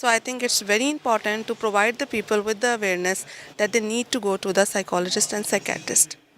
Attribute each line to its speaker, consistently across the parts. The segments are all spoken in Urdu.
Speaker 1: So I think it's very important to provide the people with the awareness that they need to go to the psychologist and psychiatrist.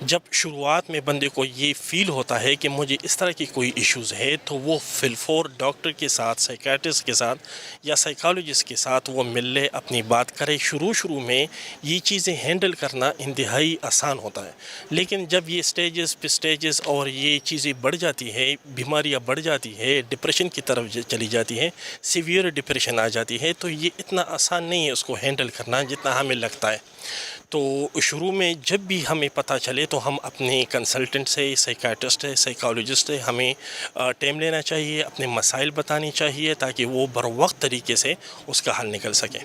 Speaker 2: جب شروعات میں بندے کو یہ فیل ہوتا ہے کہ مجھے اس طرح کی کوئی ایشوز ہے تو وہ فلفور ڈاکٹر کے ساتھ، سائیکیٹرسٹ کے ساتھ یا سائیکالوجسٹ کے ساتھ وہ مل لے، اپنی بات کرے۔ شروع میں یہ چیزیں ہینڈل کرنا انتہائی آسان ہوتا ہے، لیکن جب یہ سٹیجز اور یہ چیزیں بڑھ جاتی ہے، بیماریاں بڑھ جاتی ہے، ڈپریشن کی طرف چلی جاتی ہے، سیویئر ڈپریشن آ جاتی ہے، تو یہ اتنا آسان نہیں ہے اس کو ہینڈل کرنا جتنا ہمیں لگتا ہے۔ تو شروع میں جب بھی ہمیں پتہ چلے تو ہم اپنے کنسلٹنٹ سے، سائیکیٹرسٹ ہے، سائیکالوجسٹ ہے، ہمیں ٹائم لینا چاہیے، اپنے مسائل بتانی چاہیے تاکہ وہ بروقت طریقے سے اس کا حل نکل سکے۔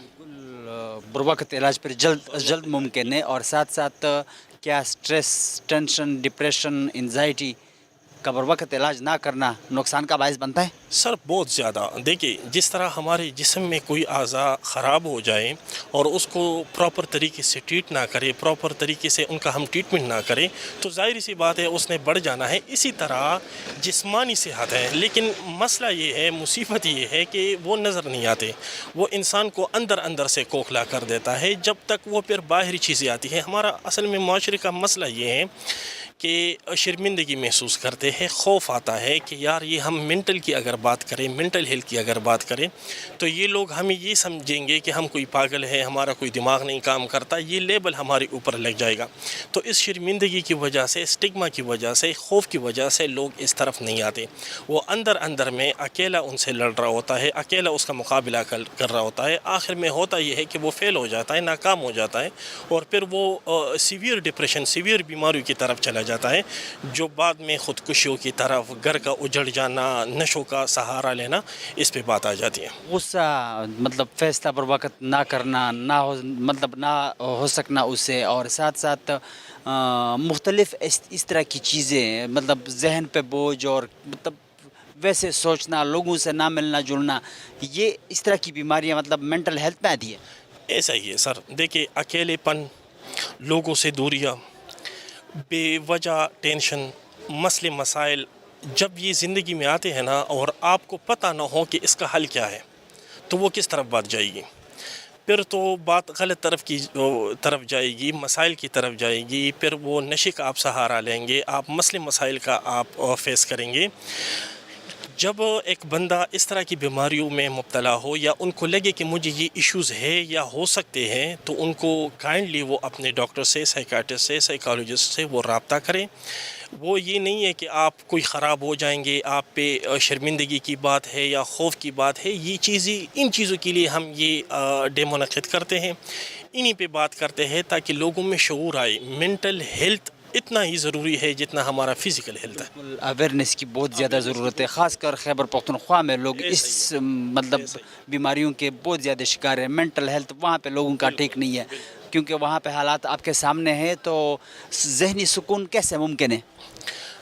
Speaker 3: بروقت علاج پر جلد از جلد ممکن ہے، اور ساتھ ساتھ کیا سٹریس، ٹینشن، ڈپریشن، انزائٹی کا بروقت علاج نہ کرنا نقصان کا باعث بنتا ہے؟
Speaker 2: سر بہت زیادہ، دیکھیے جس طرح ہمارے جسم میں کوئی اعضاء خراب ہو جائے اور اس کو پراپر طریقے سے ٹریٹ نہ کرے، پراپر طریقے سے ان کا ہم ٹریٹمنٹ نہ کریں تو ظاہر سی بات ہے اس نے بڑھ جانا ہے۔ اسی طرح جسمانی صحت ہے، لیکن مسئلہ یہ ہے، مصیبت یہ ہے کہ وہ نظر نہیں آتے، وہ انسان کو اندر سے کھوکھلا کر دیتا ہے جب تک وہ پھر باہری چیزیں آتی ہیں۔ ہمارا اصل میں معاشرے کا مسئلہ یہ ہے کہ شرمندگی محسوس کرتے ہیں، خوف آتا ہے کہ یار یہ ہم منٹل کی اگر بات کریں، منٹل ہیلتھ کی اگر بات کریں تو یہ لوگ ہمیں یہ سمجھیں گے کہ ہم کوئی پاگل ہے، ہمارا کوئی دماغ نہیں کام کرتا، یہ لیبل ہمارے اوپر لگ جائے گا۔ تو اس شرمندگی کی وجہ سے، اسٹگما کی وجہ سے، خوف کی وجہ سے لوگ اس طرف نہیں آتے، وہ اندر میں اکیلا ان سے لڑ رہا ہوتا ہے، اکیلا اس کا مقابلہ کر رہا ہوتا ہے۔ آخر میں ہوتا یہ ہے کہ وہ فیل ہو جاتا ہے، ناکام ہو جاتا ہے، اور پھر وہ سیویئر ڈپریشن، سیویئر بیماریوں کی طرف چلا جاتا ہے، جو بعد میں خودکشیوں کی طرف، گھر کا اجڑ جانا، نشوں کا سہارا لینا، اس پہ بات آ جاتی ہے۔
Speaker 3: غصہ، مطلب فیصلہ پر وقت نہ کرنا، نہ ہو سکنا اسے، اور ساتھ ساتھ مختلف اس طرح کی چیزیں، مطلب ذہن پہ بوجھ، اور مطلب ویسے سوچنا، لوگوں سے نہ ملنا جلنا، یہ اس طرح کی بیماریاں مطلب مینٹل ہیلتھ میں آتی ہے۔
Speaker 2: ایسا ہی ہے سر، دیکھیے اکیلے پن، لوگوں سے دوریاں، بے وجہ ٹینشن، مسئلے مسائل جب یہ زندگی میں آتے ہیں نا اور آپ کو پتہ نہ ہو کہ اس کا حل کیا ہے تو وہ کس طرف بات جائے گی، پھر تو بات غلط طرف جائے گی، مسائل کی طرف جائے گی، پھر وہ نشے کا آپ سہارا لیں گے، آپ مسئلے مسائل کا آپ فیس کریں گے۔ جب ایک بندہ اس طرح کی بیماریوں میں مبتلا ہو یا ان کو لگے کہ مجھے یہ ایشوز ہے یا ہو سکتے ہیں تو ان کو کائنڈلی وہ اپنے ڈاکٹر سے، سائیکیٹرسٹ سے، سائیکالوجسٹ سے وہ رابطہ کریں۔ وہ یہ نہیں ہے کہ آپ کوئی خراب ہو جائیں گے، آپ پہ شرمندگی کی بات ہے یا خوف کی بات ہے، یہ چیزیں، ان چیزوں کے لیے ہم یہ ڈے منعقد کرتے ہیں، انہی پہ بات کرتے ہیں تاکہ لوگوں میں شعور آئے۔ مینٹل ہیلتھ اتنا ہی ضروری ہے جتنا ہمارا فزیکل ہیلتھ ہے۔
Speaker 3: اویئرنیس کی بہت زیادہ ضرورت ہے، خاص کر خیبر پختونخوا میں لوگ اس مطلب بیماریوں کے بہت زیادہ شکار ہیں۔ مینٹل ہیلتھ وہاں پہ لوگوں کا ٹھیک نہیں ہے، کیونکہ وہاں پہ حالات آپ کے سامنے ہیں، تو ذہنی سکون کیسے ممکن ہے؟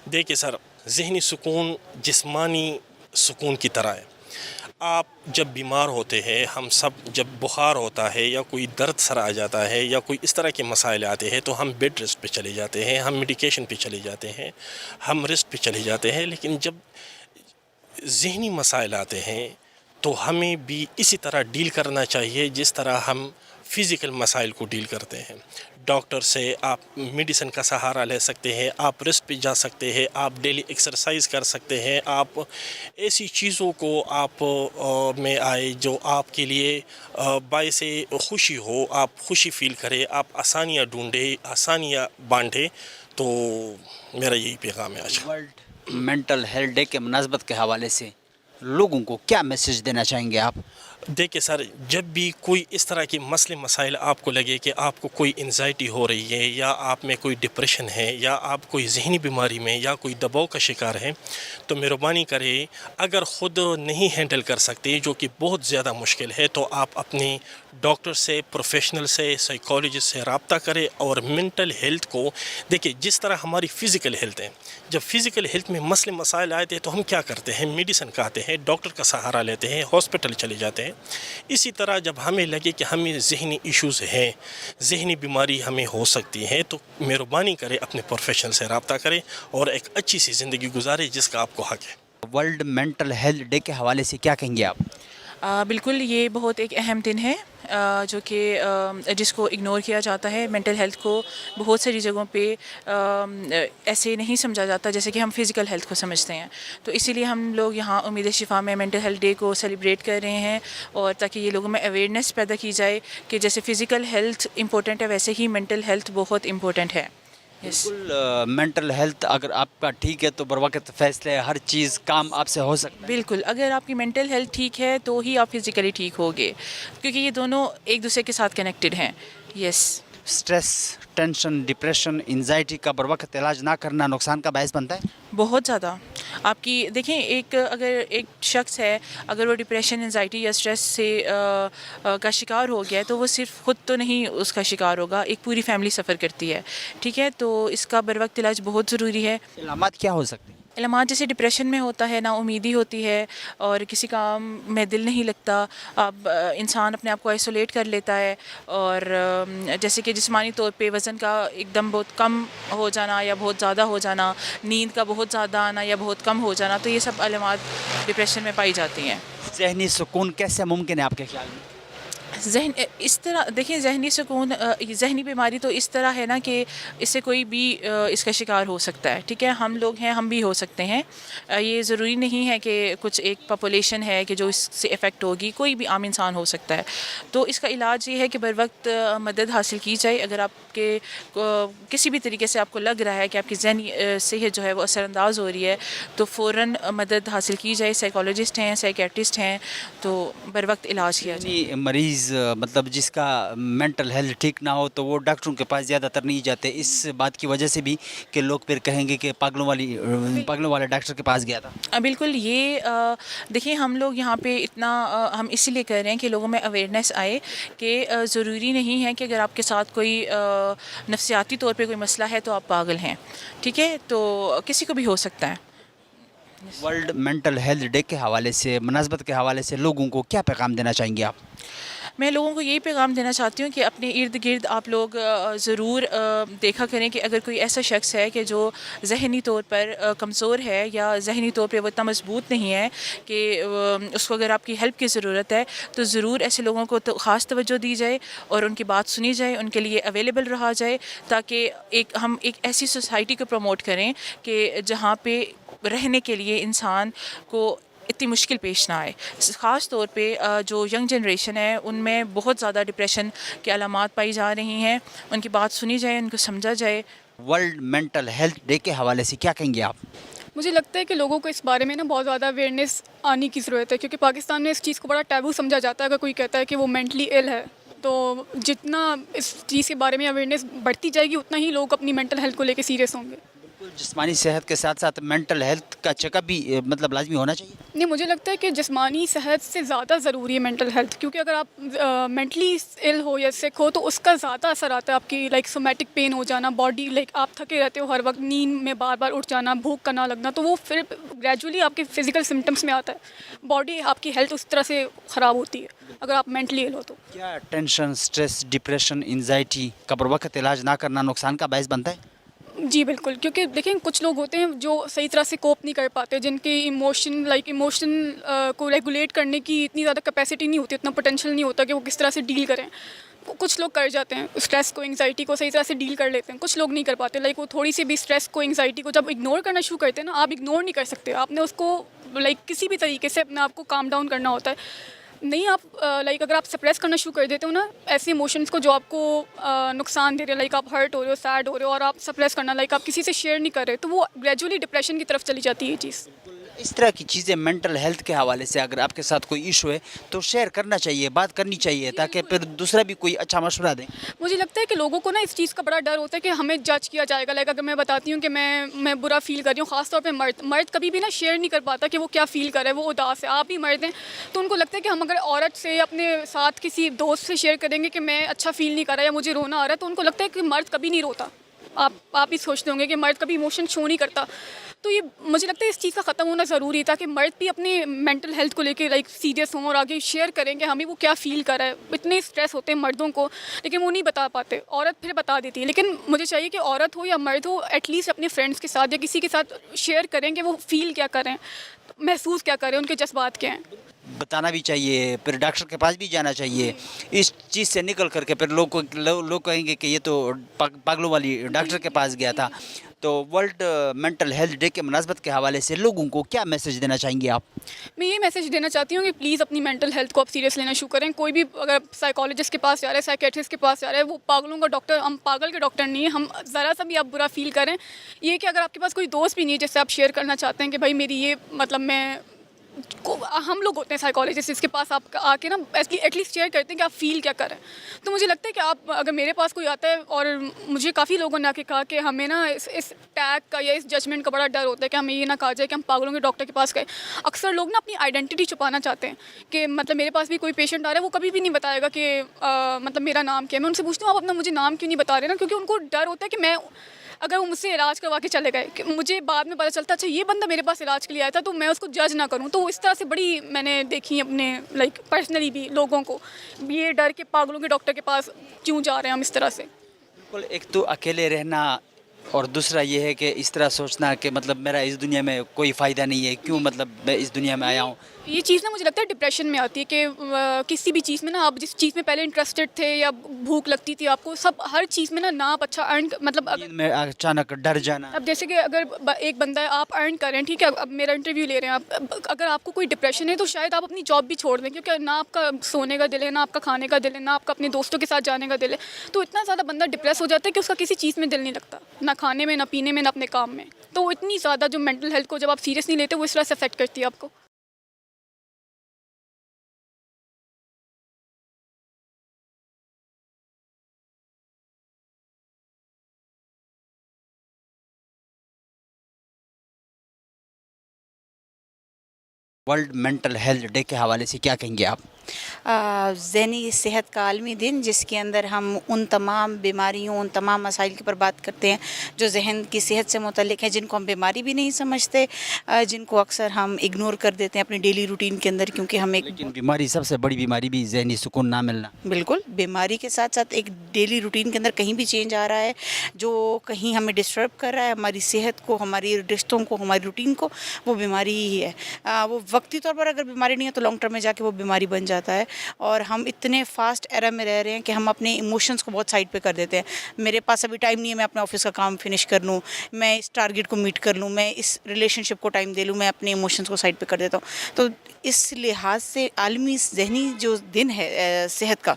Speaker 2: دیکھیے سر، ذہنی سکون جسمانی سکون کی طرح ہے۔ آپ جب بیمار ہوتے ہیں، ہم سب جب بخار ہوتا ہے یا کوئی درد سر آ جاتا ہے یا کوئی اس طرح کے مسائل آتے ہیں تو ہم بیڈ ریسٹ پہ چلے جاتے ہیں، ہم میڈیکیشن پہ چلے جاتے ہیں، ہم ریسٹ پہ چلے جاتے ہیں، لیکن جب ذہنی مسائل آتے ہیں تو ہمیں بھی اسی طرح ڈیل کرنا چاہیے جس طرح ہم فزیکل مسائل کو ڈیل کرتے ہیں۔ ڈاکٹر سے آپ میڈیسن کا سہارا لے سکتے ہیں، آپ ریسٹ پہ جا سکتے ہیں، آپ ڈیلی ایکسرسائز کر سکتے ہیں، آپ ایسی چیزوں کو آپ میں آئے جو آپ کے لیے باعث خوشی ہو، آپ خوشی فیل کرے، آپ آسانیاں ڈھونڈے، آسانیاں بانٹے۔ تو میرا یہی پیغام ہے آج۔
Speaker 3: ورلڈ مینٹل ہیلتھ ڈے کے مناسبت کے حوالے سے لوگوں کو کیا میسج دینا چاہیں گے آپ؟
Speaker 2: دیکھیں سر، جب بھی کوئی اس طرح کے مسئلے مسائل آپ کو لگے کہ آپ کو کوئی انزائٹی ہو رہی ہے یا آپ میں کوئی ڈپریشن ہے یا آپ کوئی ذہنی بیماری میں یا کوئی دباؤ کا شکار ہے تو مہربانی کرے، اگر خود نہیں ہینڈل کر سکتے، جو کہ بہت زیادہ مشکل ہے، تو آپ اپنے ڈاکٹر سے، پروفیشنل سے، سائیکالوجسٹ سے رابطہ کرے۔ اور مینٹل ہیلتھ کو دیکھیں جس طرح ہماری فزیکل ہیلتھ ہے، جب فزیکل ہیلتھ میں مسئلے مسائل آئے تھے تو ہم کیا کرتے ہیں؟ میڈیسن کھاتے ہیں، ڈاکٹر کا سہارا لیتے ہیں، ہاسپٹل چلے جاتے ہیں۔ اسی طرح جب ہمیں لگے کہ ہمیں ذہنی ایشوز ہیں، ذہنی بیماری ہمیں ہو سکتی ہے، تو مہربانی کرے اپنے پروفیشنل سے رابطہ کرے اور ایک اچھی سی زندگی گزارے جس کا آپ کو حق ہے۔
Speaker 3: ورلڈ مینٹل ہیلتھ ڈے کے حوالے سے کیا کہیں گے آپ؟
Speaker 4: بالکل، یہ بہت ایک اہم دن ہے جو کہ جس کو اگنور کیا جاتا ہے. مینٹل ہیلتھ کو بہت ساری جگہوں پہ ایسے نہیں سمجھا جاتا جیسے کہ ہم فزیکل ہیلتھ کو سمجھتے ہیں. تو اسی لیے ہم لوگ یہاں امید شفا میں مینٹل ہیلتھ ڈے کو سیلیبریٹ کر رہے ہیں, اور تاکہ یہ لوگوں میں اویئرنیس پیدا کی جائے کہ جیسے فزیکل ہیلتھ امپورٹنٹ ہے ویسے ہی مینٹل ہیلتھ بہت امپورٹنٹ ہے.
Speaker 3: بالکل مینٹل ہیلتھ اگر آپ کا ٹھیک ہے تو بر وقت فیصلے ہر چیز کام آپ سے ہو سکتا ہے.
Speaker 4: بالکل, اگر آپ کی مینٹل ہیلتھ ٹھیک ہے تو ہی آپ فزیکلی ٹھیک ہوگے, کیونکہ یہ دونوں ایک دوسرے کے ساتھ کنیکٹڈ ہیں. یس.
Speaker 3: اسٹریس, ٹینشن, ڈپریشن, انزائٹی کا بر وقت علاج نہ کرنا نقصان کا باعث بنتا ہے.
Speaker 4: بہت زیادہ. آپ کی دیکھیں, اگر ایک شخص ہے, اگر وہ ڈپریشن, انزائٹی یا اسٹریس سے کا شکار ہو گیا ہے تو وہ صرف خود تو نہیں اس کا شکار ہوگا, ایک پوری فیملی سفر کرتی ہے. ٹھیک ہے, تو اس کا بر وقت علاج بہت ضروری ہے.
Speaker 3: علامات کیا ہو سکتے ہیں؟
Speaker 4: علامات جیسے ڈپریشن میں ہوتا ہے, نا امیدی ہوتی ہے, اور کسی کام میں دل نہیں لگتا, اب انسان اپنے آپ کو آئسولیٹ کر لیتا ہے, اور جیسے کہ جسمانی طور پہ وزن کا ایک دم بہت کم ہو جانا یا بہت زیادہ ہو جانا, نیند کا بہت زیادہ آنا یا بہت کم ہو جانا, تو یہ سب علامات ڈپریشن میں پائی جاتی ہیں.
Speaker 3: ذہنی سکون کیسے ممکن ہے آپ کے خیال میں؟
Speaker 4: اس طرح دیکھیں, ذہنی سکون, ذہنی بیماری تو اس طرح ہے نا کہ اس سے کوئی بھی اس کا شکار ہو سکتا ہے. ٹھیک ہے, ہم لوگ ہیں, ہم بھی ہو سکتے ہیں. یہ ضروری نہیں ہے کہ کچھ ایک پاپولیشن ہے کہ جو اس سے افیکٹ ہوگی, کوئی بھی عام انسان ہو سکتا ہے. تو اس کا علاج یہ ہے کہ بر وقت مدد حاصل کی جائے. اگر آپ کے کسی بھی طریقے سے آپ کو لگ رہا ہے کہ آپ کی ذہنی صحت جو ہے وہ اثر انداز ہو رہی ہے تو فوراً مدد حاصل کی جائے. سائیکالوجسٹ ہیں, سائیکیٹرسٹ ہیں, تو بر وقت علاج کیا جائے.
Speaker 3: مریض مطلب جس کا مینٹل ہیلتھ ٹھیک نہ ہو تو وہ ڈاکٹروں کے پاس زیادہ تر نہیں جاتے, اس بات کی وجہ سے بھی کہ لوگ پھر کہیں گے کہ پاگلوں والے ڈاکٹر کے پاس گیا تھا.
Speaker 4: بالکل. یہ دیکھیں, ہم لوگ یہاں پہ اتنا ہم اسی لیے کر رہے ہیں کہ لوگوں میں اویئرنیس آئے کہ ضروری نہیں ہے کہ اگر آپ کے ساتھ کوئی نفسیاتی طور پہ کوئی مسئلہ ہے تو آپ پاگل ہیں. ٹھیک ہے, تو کسی کو بھی ہو سکتا ہے.
Speaker 3: ورلڈ مینٹل ہیلتھ ڈے کے حوالے سے, مناسبت کے حوالے سے لوگوں کو کیا پیغام دینا چاہیں گے آپ؟
Speaker 4: میں لوگوں کو یہی پیغام دینا چاہتی ہوں کہ اپنے ارد گرد آپ لوگ ضرور دیکھا کریں کہ اگر کوئی ایسا شخص ہے کہ جو ذہنی طور پر کمزور ہے یا ذہنی طور پہ وہ اتنا مضبوط نہیں ہے کہ اس کو اگر آپ کی ہیلپ کی ضرورت ہے, تو ضرور ایسے لوگوں کو خاص توجہ دی جائے اور ان کی بات سنی جائے, ان کے لیے اویلیبل رہا جائے, تاکہ ہم ایک ایسی سوسائٹی کو پروموٹ کریں کہ جہاں پہ رہنے کے لیے انسان کو اتنی مشکل پیش نہ آئے. خاص طور پہ جو ینگ جنریشن ہے ان میں بہت زیادہ ڈپریشن کے علامات پائی جا رہی ہیں. ان کی بات سنی جائے, ان کو سمجھا جائے.
Speaker 3: ورلڈ مینٹل ہیلتھ ڈے کے حوالے سے کیا کہیں گے آپ؟
Speaker 5: مجھے لگتا ہے کہ لوگوں کو اس بارے میں نا بہت زیادہ اویئرنیس آنے کی ضرورت ہے, کیونکہ پاکستان میں اس چیز کو بڑا ٹیبو سمجھا جاتا ہے. اگر کوئی کہتا ہے کہ وہ مینٹلی ایل ہے, تو جتنا اس چیز کے بارے میں اویئرنیس بڑھتی جائے گی اتنا ہی لوگ اپنی مینٹل ہیلتھ کو لے کے سیریس ہوں گے.
Speaker 3: جسمانی صحت کے ساتھ ساتھ مینٹل ہیلتھ کا چیک اپ بھی مطلب لازمی ہونا چاہیے.
Speaker 5: نہیں, مجھے لگتا ہے کہ جسمانی صحت سے زیادہ ضروری ہے مینٹل ہیلتھ, کیونکہ اگر آپ مینٹلی ایل ہو یا سک ہو تو اس کا زیادہ اثر آتا ہے. آپ کی لائک سومیٹک پین ہو جانا, باڈی لائک آپ تھکے رہتے ہو ہر وقت, نیند میں بار بار اٹھ جانا, بھوک کا نہ لگنا, تو وہ پھر گریجولی آپ کے فزیکل سمٹمس میں آتا ہے. باڈی آپ کی ہیلتھ اس طرح سے خراب ہوتی ہے اگر آپ مینٹلی ایل ہو تو.
Speaker 3: کیا ٹینشن, اسٹریس, ڈپریشن, انزائٹی کا بر وقت علاج نہ کرنا نقصان کا باعث بنتا ہے؟
Speaker 5: جی بالکل, کیونکہ دیکھیں کچھ لوگ ہوتے ہیں جو صحیح طرح سے کوپ نہیں کر پاتے, جن کے ایموشن کو ریگولیٹ کرنے کی اتنی زیادہ کیپیسٹی نہیں ہوتی, اتنا پوٹینشیل نہیں ہوتا کہ وہ کس طرح سے ڈیل کریں. کچھ لوگ کر جاتے ہیں, اسٹریس کو, انگزائٹی کو صحیح طرح سے ڈیل کر لیتے ہیں, کچھ لوگ نہیں کر پاتے. لائک وہ تھوڑی سی بھی اسٹریس کو, انگزائٹی کو جب اگنور کرنا شروع کرتے ہیں نا, آپ اگنور نہیں کر سکتے, آپ نے اس کو لائک کسی بھی طریقے سے اپنے آپ کو کام ڈاؤن کرنا ہوتا ہے. نہیں آپ لائک اگر آپ سپریس کرنا شروع کر دیتے ہو نا ایسے ایموشنس کو جو آپ کو نقصان دے رہے ہیں, لائک آپ ہرٹ ہو رہے ہو, سیڈ ہو رہے ہو, اور آپ سپریس کرنا, لائک آپ کسی سے شیئر نہیں کر رہے, تو وہ گریجولی ڈپریشن کی طرف چلی جاتی ہے یہ چیز.
Speaker 3: اس طرح کی چیزیں مینٹل ہیلتھ کے حوالے سے اگر آپ کے ساتھ کوئی ایشو ہے تو شیئر کرنا چاہیے, بات کرنی چاہیے, تاکہ پھر دوسرا بھی کوئی اچھا مشورہ دیں.
Speaker 5: مجھے لگتا ہے کہ لوگوں کو نا اس چیز کا بڑا ڈر ہوتا ہے کہ ہمیں جج کیا جائے گا. لائک اگر میں بتاتی ہوں کہ میں برا فیل کر رہی ہوں, خاص طور پہ مرد کبھی بھی نا شیئر نہیں کر پاتا کہ وہ کیا فیل کر رہا ہے, وہ اداس ہے. آپ بھی مرد ہیں تو ان کو لگتا ہے کہ ہم اگر عورت سے اپنے ساتھ کسی دوست سے شیئر کریں گے کہ میں اچھا فیل نہیں کر رہا یا مجھے رونا آ رہا ہے, تو ان کو لگتا ہے کہ مرد کبھی نہیں روتا. آپ بھی سوچتے ہوں گے کہ مرد کبھی ایموشن شو نہیں کرتا. تو یہ مجھے لگتا ہے اس چیز کا ختم ہونا ضروری ہے, تاکہ مرد بھی اپنے مینٹل ہیلتھ کو لے کے لائک سیریس ہوں اور آگے شیئر کریں کہ ہمیں وہ کیا فیل کر رہا ہے. اتنے اسٹریس ہوتے ہیں مردوں کو لیکن وہ نہیں بتا پاتے, عورت پھر بتا دیتی ہے. لیکن مجھے چاہیے کہ عورت ہو یا مرد ہو, ایٹ لیسٹ اپنے فرینڈس کے ساتھ یا کسی کے ساتھ شیئر کریں کہ وہ فیل کیا کریں, محسوس کیا کریں, ان کے جذبات کیا ہیں.
Speaker 3: بتانا بھی چاہیے، پھر ڈاکٹر کے پاس بھی جانا چاہیے. اس چیز سے نکل کر کے پھر لوگ کہیں گے کہ یہ تو پاگلوں والی ڈاکٹر کے پاس گیا تھا. تو ورلڈ مینٹل ہیلتھ ڈے کے مناسبت کے حوالے سے لوگوں کو کیا میسج دینا چاہیں گے آپ؟
Speaker 5: میں یہ میسج دینا چاہتی ہوں کہ پلیز اپنی مینٹل ہیلتھ کو آپ سیریس لینا شروع کریں. کوئی بھی اگر سائیکالوجسٹ کے پاس جا رہا ہے، سائیکیٹرسٹ کے پاس جا رہا ہے، وہ پاگلوں کا ڈاکٹر، ہم پاگل کے ڈاکٹر نہیں ہیں. ہم ذرا سا بھی آپ برا فیل کریں، یہ کہ اگر آپ کے پاس کوئی دوست بھی نہیں ہے جس سے آپ شیئر کرنا چاہتے ہیں کہ بھائی میری یہ مطلب ہم لوگ ہوتے ہیں سائیکالوجسٹ، اس کے پاس آپ آ کے نا ایٹ لیسٹ شیئر کرتے ہیں کہ آپ فیل کیا کریں. تو مجھے لگتا ہے کہ آپ اگر میرے پاس کوئی آتا ہے، اور مجھے کافی لوگوں نے آ کے کہا کہ ہمیں نا اس ٹیگ کا یا اس ججمنٹ کا بڑا ڈر ہوتا ہے کہ ہمیں یہ نہ کہا جائے کہ ہم پاگلوں کے ڈاکٹر کے پاس گئے. اکثر لوگ نا اپنی آئیڈینٹی چھپانا چاہتے ہیں کہ مطلب میرے پاس بھی کوئی پیشنٹ آ رہا ہے، وہ کبھی بھی نہیں بتائے گا کہ مطلب میرا نام کیا ہے. میں ان سے پوچھتی ہوں آپ اپنا مجھے نام کیوں نہیں بتا رہے نا، کیونکہ ان کو ڈر ہوتا ہے کہ میں اگر وہ مجھ سے علاج کروا کے چلے گئے کہ مجھے بعد میں پتہ چلتا اچھا یہ بندہ میرے پاس علاج کے لیے آیا تھا، تو میں اس کو جج نہ کروں. تو اس طرح سے بڑی میں نے دیکھی اپنے پرسنلی بھی لوگوں کو یہ ڈر کے پاگلوں کے ڈاکٹر کے پاس کیوں جا رہے ہیں ہم اس طرح سے.
Speaker 3: بالکل، ایک تو اکیلے رہنا، اور دوسرا یہ ہے کہ اس طرح سوچنا کہ مطلب میرا اس دنیا میں کوئی فائدہ نہیں ہے، کیوں مطلب میں اس دنیا میں آیا ہوں.
Speaker 5: یہ چیز نا مجھے لگتا ہے ڈپریشن میں آتی ہے کہ کسی بھی چیز میں نا آپ جس چیز میں پہلے انٹرسٹڈ تھے یا بھوک لگتی تھی آپ کو، سب ہر چیز میں نا آپ اچھا ارن مطلب
Speaker 3: میں اچانک ڈر جانا.
Speaker 5: اب جیسے کہ اگر ایک بندہ ہے، آپ ارن کر رہے ہیں، ٹھیک ہے، اب میرا انٹرویو لے رہے ہیں آپ، اگر آپ کو کوئی ڈپریشن ہے تو شاید آپ اپنی جاب بھی چھوڑ دیں، کیونکہ نہ آپ کا سونے کا دل ہے، نہ آپ کا کھانے کا دل ہے، نہ آپ کا اپنے دوستوں کے ساتھ جانے کا دل ہے. تو اتنا زیادہ بندہ ڈپریس ہو جاتا ہے کہ اس کا کسی چیز میں دل نہیں لگتا، نہ کھانے میں، نہ پینے میں، نہ اپنے کام میں. تو اتنی زیادہ جو مینٹل ہیلتھ کو جب آپ سیریس نہیں لیتے، وہ اس طرح سے افیکٹ کرتی ہے آپ کو.
Speaker 3: ورلڈ مینٹل ہیلتھ ڈے کے حوالے سے کیا کہیں گے آپ؟
Speaker 6: ذہنی صحت کا عالمی دن، جس کے اندر ہم ان تمام بیماریوں، ان تمام مسائل کے پر بات کرتے ہیں جو ذہن کی صحت سے متعلق ہیں، جن کو ہم بیماری بھی نہیں سمجھتے، جن کو اکثر ہم اگنور کر دیتے ہیں اپنی ڈیلی روٹین کے اندر، کیونکہ ہم ایک
Speaker 3: لیکن بیماری، سب سے بڑی بیماری بھی ذہنی سکون نہ ملنا.
Speaker 6: بالکل بیماری کے ساتھ ساتھ ایک ڈیلی روٹین کے اندر کہیں بھی چینج آ رہا ہے جو کہیں ہمیں ڈسٹرب کر رہا ہے ہماری صحت کو، ہماری رشتوں کو، ہماری روٹین کو، وہ بیماری ہی ہے. وہ وقتی طور پر اگر بیماری نہیں ہے تو لانگ ٹرم میں جا کے وہ بیماری بن جاتا ہے. اور ہم اتنے فاسٹ ایرا میں رہ رہے ہیں کہ ہم اپنے ایموشنس کو بہت سائڈ پہ کر دیتے ہیں. میرے پاس ابھی ٹائم نہیں ہے، میں اپنے آفس کا کام فنش کر لوں، میں اس ٹارگیٹ کو میٹ کر لوں، میں اس ریلیشن شپ کو ٹائم دے لوں، میں اپنے ایموشنس کو سائڈ پہ کر دیتا ہوں. تو اس لحاظ سے عالمی ذہنی جو دن ہے صحت کا،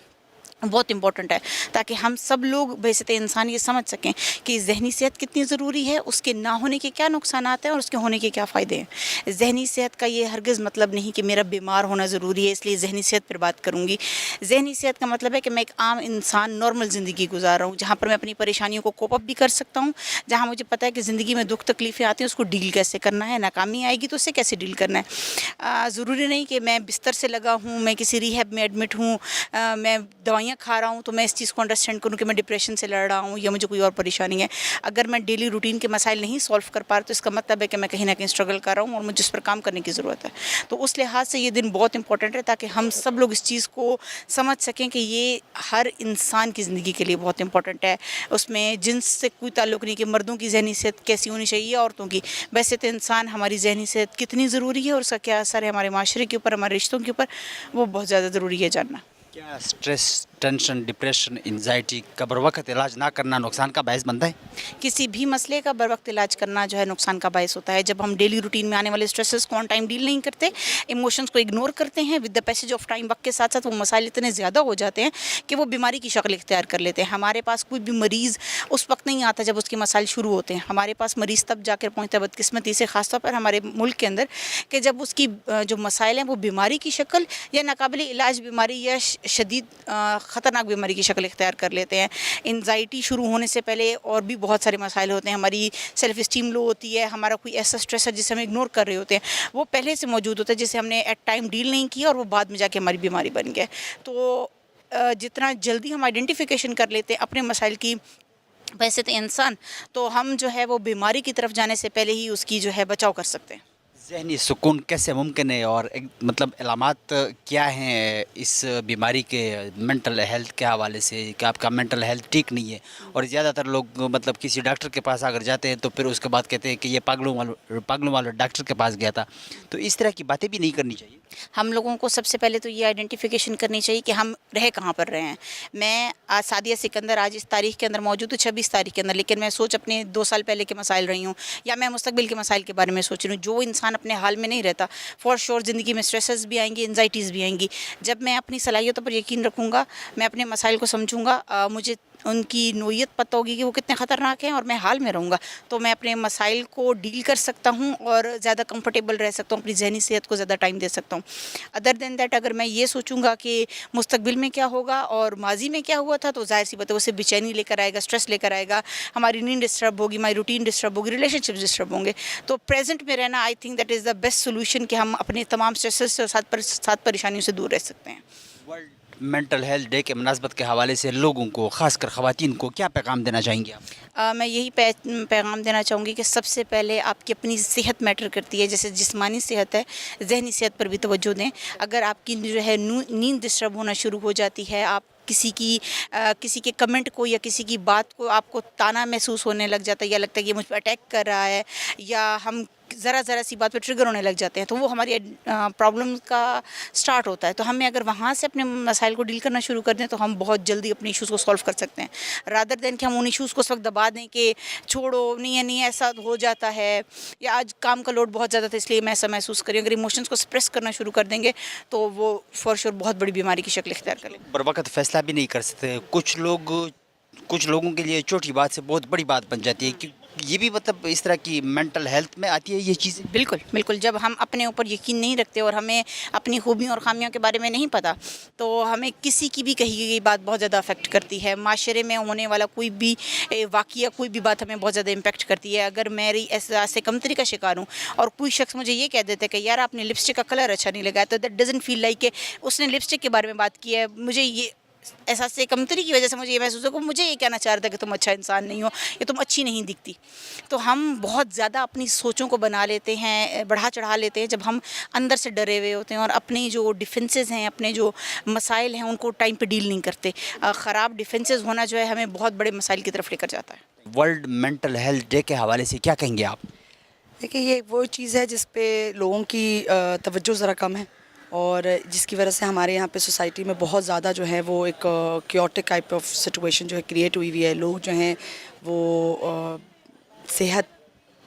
Speaker 6: بہت امپورٹنٹ ہے، تاکہ ہم سب لوگ بحیثیت انسان یہ سمجھ سکیں کہ ذہنی صحت کتنی ضروری ہے، اس کے نہ ہونے کے کیا نقصانات ہیں اور اس کے ہونے کے کیا فائدے ہیں. ذہنی صحت کا یہ ہرگز مطلب نہیں کہ میرا بیمار ہونا ضروری ہے اس لیے ذہنی صحت پر بات کروں گی. ذہنی صحت کا مطلب ہے کہ میں ایک عام انسان نارمل زندگی گزار رہا ہوں، جہاں پر میں اپنی پریشانیوں کو کوپ اپ بھی کر سکتا ہوں، جہاں مجھے پتہ ہے کہ زندگی میں دکھ تکلیفیں آتی ہیں اس کو ڈیل کیسے کرنا ہے، ناکامی آئے گی تو اس سے کیسے ڈیل کرنا ہے. ضروری نہیں کہ میں بستر سے لگا ہوں، میں کسی ریہیب میں ایڈمٹ ہوں، میں دوائیاں کھا رہا ہوں تو میں اس چیز کو انڈرسٹینڈ کروں کہ میں ڈپریشن سے لڑ رہا ہوں یا مجھے کوئی اور پریشانی ہے. اگر میں ڈیلی روٹین کے مسائل نہیں سولو کر پا رہا تو اس کا مطلب ہے کہ میں کہیں نہ کہیں اسٹرگل کر رہا ہوں اور مجھے اس پر کام کرنے کی ضرورت ہے. تو اس لحاظ سے یہ دن بہت امپورٹنٹ ہے تاکہ ہم سب لوگ اس چیز کو سمجھ سکیں کہ یہ ہر انسان کی زندگی کے لیے بہت امپورٹنٹ ہے. اس میں جنس سے کوئی تعلق نہیں کہ مردوں کی ذہنی صحت کیسی ہونی چاہیے یا عورتوں کی. ویسے تو انسان ہماری ذہنی صحت کتنی ضروری ہے اور اس کا کیا اثر ہے ہمارے معاشرے کے اوپر، ہمارے رشتوں کے اوپر، وہ بہت زیادہ ضروری ہے جاننا.
Speaker 3: کیا اسٹریس، ٹینشن، ڈپریشن، انزائٹی کا بر وقت علاج نہ کرنا نقصان کا باعث بنتا ہے؟
Speaker 6: کسی بھی مسئلے کا بر وقت علاج کرنا جو ہے نقصان کا باعث ہوتا ہے. جب ہم ڈیلی روٹین میں آنے والے اسٹریسز کو آن ٹائم ڈیل نہیں کرتے، ایموشنز کو اگنور کرتے ہیں، with the passage of time, وقت کے ساتھ ساتھ وہ مسائل اتنے زیادہ ہو جاتے ہیں کہ وہ بیماری کی شکل اختیار کر لیتے ہیں. ہمارے پاس کوئی بھی مریض اس وقت نہیں آتا جب اس کے مسائل شروع ہوتے ہیں. ہمارے پاس مریض تب جا کر پہنچتا ہے، بدقسمتی سے خاص طور پر ہمارے ملک کے اندر، کہ جب اس کی جو مسائل ہیں وہ بیماری کی شکل یا ناقابل علاج بیماری یا شدید خطرناک بیماری کی شکل اختیار کر لیتے ہیں. انزائٹی شروع ہونے سے پہلے اور بھی بہت سارے مسائل ہوتے ہیں. ہماری سیلف اسٹیم لو ہوتی ہے، ہمارا کوئی ایسا اسٹریس ہے جسے ہم اگنور کر رہے ہوتے ہیں، وہ پہلے سے موجود ہوتا ہے جسے ہم نے ایٹ ٹائم ڈیل نہیں کیا اور وہ بعد میں جا کے ہماری بیماری بن گیا. تو جتنا جلدی ہم آئیڈینٹیفیکیشن کر لیتے ہیں اپنے مسائل کی ویسے تو انسان، تو ہم جو ہے وہ بیماری کی طرف جانے سے پہلے ہی اس کی جو ہے بچاؤ کر سکتے ہیں.
Speaker 3: ذہنی سکون کیسے ممکن ہے اور مطلب علامات کیا ہیں اس بیماری کے منٹل ہیلتھ کے حوالے سے کہ آپ کا منٹل ہیلتھ ٹھیک نہیں ہے؟ اور زیادہ تر لوگ مطلب کسی ڈاکٹر کے پاس اگر جاتے ہیں تو پھر اس کے بعد کہتے ہیں کہ یہ پاگلوں والے ڈاکٹر کے پاس گیا تھا، تو اس طرح کی باتیں بھی نہیں کرنی چاہیے۔
Speaker 6: ہم لوگوں کو سب سے پہلے تو یہ آئیڈینٹیفیکیشن کرنی چاہیے کہ ہم رہ کہاں پر رہے ہیں۔ میں آج سعدیہ سکندر آج اس تاریخ کے اندر موجود ہوں 26 تاریخ کے اندر، لیکن میں سوچ اپنے 2 سال پہلے کے مسائل رہی ہوں یا میں مستقبل کے مسائل کے بارے میں سوچ رہی ہوں۔ جو انسان اپنے حال میں نہیں رہتا فور شور زندگی میں اسٹریسز بھی آئیں گی، انزائٹیز بھی آئیں گی۔ جب میں اپنی صلاحیتوں پر یقین رکھوں گا، میں اپنے مسائل کو سمجھوں گا، مجھے ان کی نوعیت پتہ ہوگی کہ وہ کتنے خطرناک ہیں اور میں حال میں رہوں گا، تو میں اپنے مسائل کو ڈیل کر سکتا ہوں اور زیادہ کمفرٹیبل رہ سکتا ہوں، اپنی ذہنی صحت کو زیادہ ٹائم دے سکتا ہوں۔ ادر دین دیٹ اگر میں یہ سوچوں گا کہ مستقبل میں کیا ہوگا اور ماضی میں کیا ہوا تھا، تو ظاہر سی بات ہے اسے بے چینی لے کر آئے گا، اسٹریس لے کر آئے گا، ہماری نیند ڈسٹرب ہوگی، ہماری روٹین ڈسٹرب ہوگی، ریلیشن شپ ڈسٹرب ہوں گے۔ تو پریزنٹ میں رہنا I think that is the best solution کہ ہم اپنے تمام اسٹریسز سے اور ساتھ پریشانیوں سے دور رہ سکتے ہیں۔
Speaker 3: ورلڈ منٹل ہیلتھ ڈے کے مناسبت کے حوالے سے لوگوں کو، خاص کر خواتین کو، کیا پیغام دینا چاہیں گے آپ؟
Speaker 6: میں یہی پیغام دینا چاہوں گی کہ سب سے پہلے آپ کی اپنی صحت میٹر کرتی ہے، جیسے جسمانی صحت ہے، ذہنی صحت پر بھی توجہ دیں۔ اگر آپ کی جو ہے نیند ڈسٹرب ہونا شروع ہو جاتی ہے، آپ کسی کے کمنٹ کو یا کسی کی بات کو آپ کو تانا محسوس ہونے لگ جاتا ہے، یا لگتا ہے کہ یہ مجھ پہ اٹیک کر رہا ہے، یا ہم ذرا سی بات پہ ٹریگر ہونے لگ جاتے ہیں، تو وہ ہماری پرابلم کا سٹارٹ ہوتا ہے۔ تو ہمیں اگر وہاں سے اپنے مسائل کو ڈیل کرنا شروع کر دیں تو ہم بہت جلدی اپنے ایشوز کو سولو کر سکتے ہیں، رادر دین کہ ہم ان ایشوز کو اس وقت دبا دیں کہ چھوڑو، نہیں ایسا ہو جاتا ہے، یا آج کام کا لوڈ بہت زیادہ تھا اس لیے میں ایسا محسوس کر رہی ہوں۔ اگر ایموشنس کو سپریس کرنا شروع کر دیں گے تو وہ فور شور بہت بڑی بیماری کی شکل اختیار کر لیں گے۔
Speaker 3: بر وقت فیصلہ بھی نہیں کر سکتے، کچھ لوگوں کے لیے چھوٹی بات سے بہت بڑی بات بن جاتی ہے، کہ یہ بھی مطلب اس طرح کی منٹل ہیلتھ میں آتی ہے یہ چیزیں۔
Speaker 6: بالکل جب ہم اپنے اوپر یقین نہیں رکھتے اور ہمیں اپنی خوبیوں اور خامیوں کے بارے میں نہیں پتہ، تو ہمیں کسی کی بھی کہی گئی بات بہت زیادہ افیکٹ کرتی ہے۔ معاشرے میں ہونے والا کوئی بھی واقعہ، کوئی بھی بات ہمیں بہت زیادہ امپیکٹ کرتی ہے۔ اگر میری احساس سے کمتری کا شکار ہوں اور کوئی شخص مجھے یہ کہہ دیتا ہے کہ یار آپ نے لپسٹک کا کلر اچھا نہیں لگایا، تو دیٹ ڈزنٹ فیل لائک کہ اس نے لپسٹک کے بارے میں بات کی ہے، مجھے یہ احساس سے کمتری کی وجہ سے مجھے یہ محسوس ہو کہ مجھے یہ کہنا چاہ رہا تھا کہ تم اچھا انسان نہیں ہو یا تم اچھی نہیں دکھتی۔ تو ہم بہت زیادہ اپنی سوچوں کو بنا لیتے ہیں، بڑھا چڑھا لیتے ہیں، جب ہم اندر سے ڈرے ہوئے ہوتے ہیں اور اپنی جو ڈیفنسز ہیں، اپنے جو مسائل ہیں ان کو ٹائم پہ ڈیل نہیں کرتے۔ خراب ڈیفنسز ہونا جو ہے ہمیں بہت بڑے مسائل کی طرف لے کر جاتا ہے۔
Speaker 3: ورلڈ منٹل ہیلتھ ڈے کے حوالے سے کیا کہیں گے آپ؟
Speaker 7: دیکھیے، یہ وہ چیز ہے جس پہ لوگوں کی توجہ ذرا کم ہے، اور جس کی وجہ سے ہمارے یہاں پہ سوسائٹی میں بہت زیادہ جو ہے وہ ایک کیوٹک ٹائپ آف سچویشن جو ہے کریٹ ہوئی ہے۔ لوگ جو ہیں وہ صحت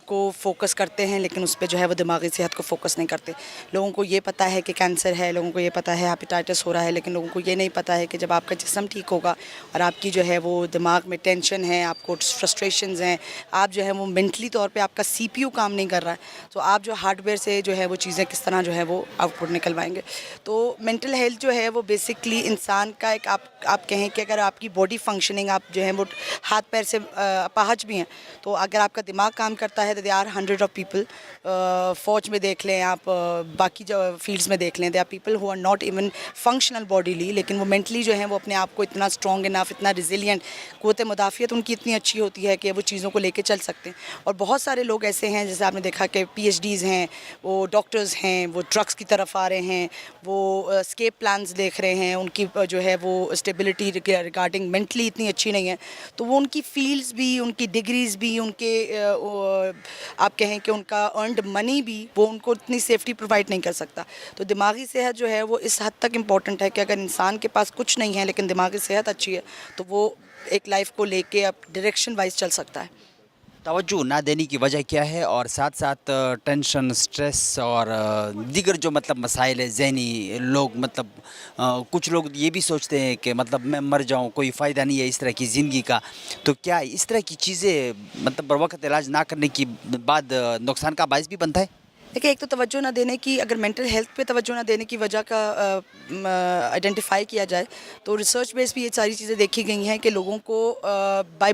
Speaker 7: کو فوکس کرتے ہیں، لیکن اس پہ جو ہے وہ دماغی صحت کو فوکس نہیں کرتے۔ لوگوں کو یہ پتہ ہے کہ کینسر ہے، لوگوں کو یہ پتہ ہے ہیپیٹائٹس ہو رہا ہے، لیکن لوگوں کو یہ نہیں پتہ ہے کہ جب آپ کا جسم ٹھیک ہوگا اور آپ کی جو ہے وہ دماغ میں ٹینشن ہے، آپ کو فرسٹریشنز ہیں، آپ جو ہے وہ مینٹلی طور پہ آپ کا سی پی یو کام نہیں کر رہا ہے، تو آپ جو ہارڈ ویئر سے جو ہے وہ چیزیں کس طرح جو ہے وہ آؤٹ پٹ نکلوائیں گے۔ تو مینٹل ہیلتھ جو ہے وہ بیسکلی انسان کا ایک آپ کہیں کہ اگر آپ کی باڈی فنکشننگ، آپ جو ہے وہ ہاتھ پیر سے اپاہج بھی ہیں، تو اگر آپ کا دماغ کام کرتا ہے تو دے آر 100 آف پیپل۔ فوج میں دیکھ لیں آپ، باقی جو فیلڈس میں دیکھ لیں، they are people who are not even functional bodily, لیکن وہ مینٹلی جو ہیں وہ اپنے آپ کو اتنا اسٹرانگ انف، اتنا ریزیلینٹ، قوت مدافعت ان کی اتنی اچھی ہوتی ہے کہ وہ چیزوں کو لے کے چل سکتے ہیں۔ اور بہت سارے لوگ ایسے ہیں جیسے آپ نے دیکھا کہ پی ایچ ڈیز ہیں، وہ ڈاکٹرز ہیں، وہ ڈرگس کی طرف آ رہے ہیں، وہ اسکیپ پلانز دیکھ رہے ہیں، ان کی جو ہے وہ اسٹیبلٹی ریگارڈنگ مینٹلی اتنی اچھی نہیں ہے، تو وہ ان کی فیلڈز بھی، ان کی ڈگریز بھی، ان کے آپ کہیں کہ ان کا ارنڈ منی بھی وہ ان کو اتنی سیفٹی پرووائڈ نہیں کر سکتا۔ تو دماغی صحت جو ہے وہ اس حد تک امپورٹنٹ ہے کہ اگر انسان کے پاس کچھ نہیں ہے لیکن دماغی صحت اچھی ہے تو وہ ایک لائف کو لے کے اب ڈائریکشن وائز چل سکتا ہے۔
Speaker 3: توجہ نہ دینے کی وجہ کیا ہے، اور ساتھ ساتھ ٹینشن، سٹریس اور دیگر جو مطلب مسائل ہے ذہنی، لوگ مطلب کچھ لوگ یہ بھی سوچتے ہیں کہ مطلب میں مر جاؤں، کوئی فائدہ نہیں ہے اس طرح کی زندگی کا، تو کیا اس طرح کی چیزیں مطلب بر وقت علاج نہ کرنے کی بعد نقصان کا باعث بھی بنتا ہے؟
Speaker 7: دیکھیں، ایک تو توجہ نہ دینے کی، اگر مینٹل ہیلتھ پہ توجہ نہ دینے کی وجہ کا آئیڈینٹیفائی کیا جائے تو ریسرچ بیس بھی یہ ساری چیزیں دیکھی گئی ہیں کہ لوگوں کو بائی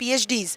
Speaker 7: PhDs,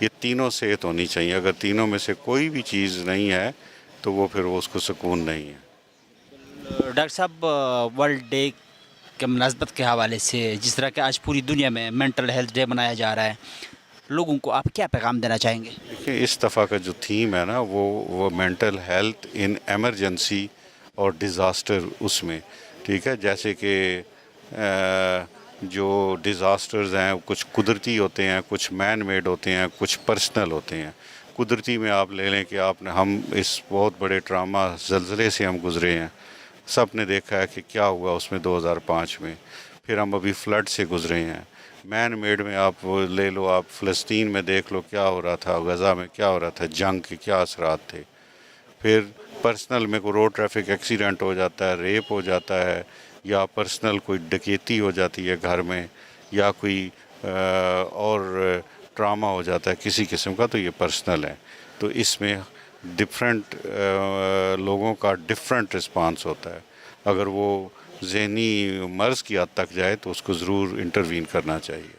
Speaker 8: یہ تینوں صحت ہونی چاہیے. اگر تینوں میں سے کوئی بھی چیز نہیں ہے تو وہ پھر اس کو سکون نہیں ہے.
Speaker 3: ڈاکٹر صاحب ورلڈ ڈے کے مناسبت کے حوالے سے جس طرح کہ آج پوری دنیا میں مینٹل ہیلتھ ڈے منایا جا رہا ہے, لوگوں کو آپ کیا پیغام دینا چاہیں گے؟
Speaker 8: دیکھیں اس دفعہ کا جو تھیم ہے نا وہ مینٹل ہیلتھ ان ایمرجنسی اور ڈیزاسٹر اس میں, ٹھیک ہے. جیسے کہ جو ڈیزاسٹرز ہیں کچھ قدرتی ہوتے ہیں, کچھ مین میڈ ہوتے ہیں, کچھ پرسنل ہوتے ہیں. قدرتی میں آپ لے لیں کہ ہم اس بہت بڑے ٹراما زلزلے سے ہم گزرے ہیں, سب نے دیکھا ہے کہ کیا ہوا اس میں 2005 میں. پھر ہم ابھی فلڈ سے گزرے ہیں. مین میڈ میں آپ وہ لے لو, آپ فلسطین میں دیکھ لو کیا ہو رہا تھا, غزہ میں کیا ہو رہا تھا, جنگ کے کیا اثرات تھے. پھر پرسنل میں کوئی روڈ ٹریفک ایکسیڈنٹ ہو جاتا ہے, ریپ ہو جاتا ہے, یا پرسنل کوئی ڈکیتی ہو جاتی ہے گھر میں, یا کوئی اور ٹراما ہو جاتا ہے کسی قسم کا, تو یہ پرسنل ہے. تو اس میں ڈفرینٹ لوگوں کا ڈفرینٹ رسپانس ہوتا ہے. اگر وہ ذہنی مرض کی حد تک جائے تو اس کو ضرور انٹروین کرنا چاہیے.